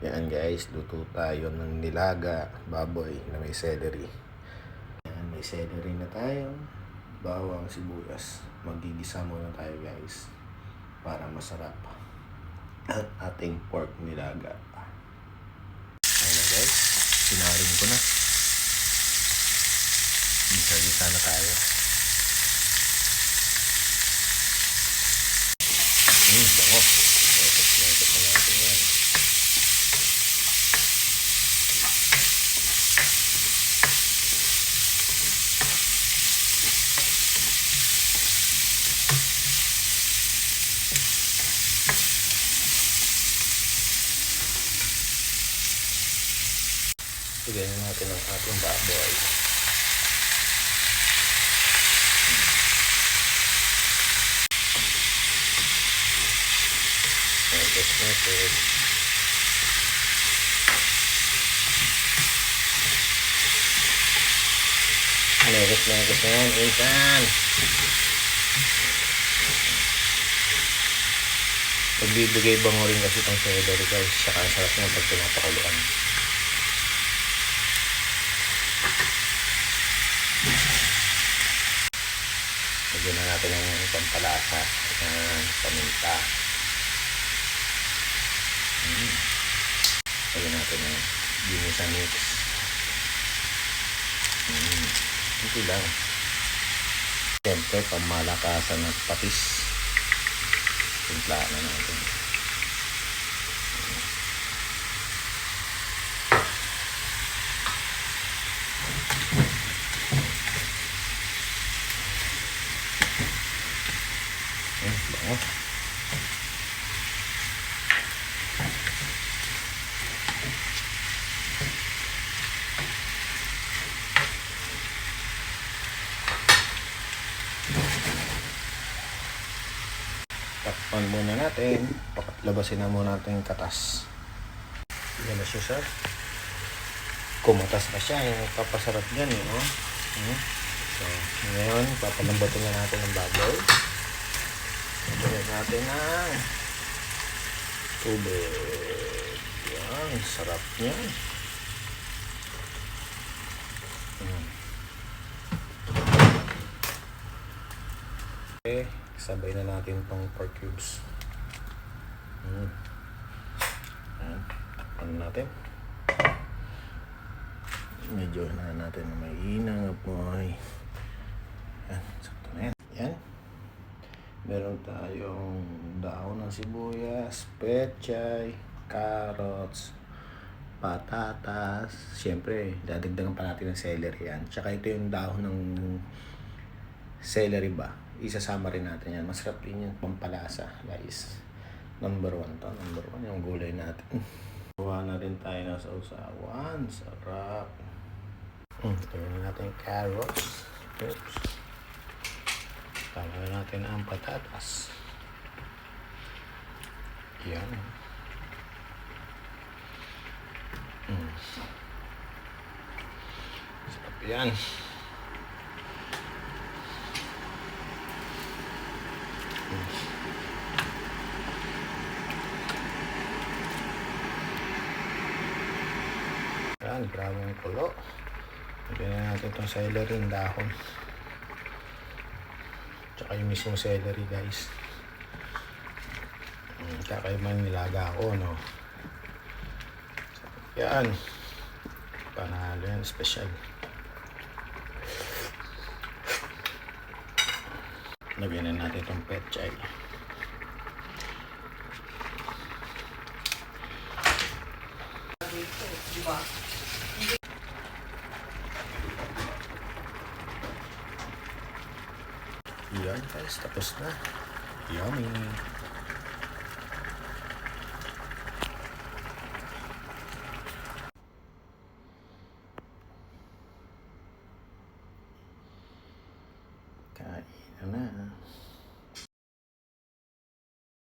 Yan guys, luto tayo ng nilaga baboy na may celery. Yan, may celery na tayo. Bawang, sibuyas. Magigisa muna tayo guys para masarap at ating pork nilaga. Ayan na guys, sinarin ko na. Gisa-gisa na tayo. Bango. Letos na natin yan. Bigyan natin ang ating baboy. Netes. Netes na yan, insan. Magbibigay bango rin kasi itong celery guys. Saka ang sarap niya pag pinapakuluan. Lagyan na natin ng pampalasa at paminta. Lagyan natin ng ginisa mix. Ito lang. Siyempre, pamalakasan at patis. Timplaan na natin. Bango. Takpan muna natin. Labasin na muna natin yung katas. Yan na siya, sir. Kumatas na siya. Yung papasarap dyan, oh. So, ngayon, papalambatin na natin ang baboy. Lagyan natin ng tubig. Yan, sarap niya. Okay, sabay na natin itong pork cubes. Takpan natin. Medyo na natin na may inang apoy. Yan, sakto na yan. Yan. Meron tayong daon ng sibuyas, pechay, carrots, patatas. Siyempre, dadagdagan pa natin ng celery yan. Tsaka ito yung daon ng celery ba. Isasama rin natin yan. Masarap din yung pampalasa, guys. Number 1 to. Number 1 yung gulay natin. Kuha na rin tayo ng sausawan. Sarap. Tingnan natin yung carrots. Oops. Tama natin ang patatas. Yan. Sarap yan. Yan, grabe yung kulo. Lagyan natin itong celery, yung dahon. Tsaka yung mismong celery, guys. Kakaiba nilaga ako, no? Yan. Panalo yan, special. Lagyan na natin itong pechay. Yan guys, tapos na. Yummy. Kain na.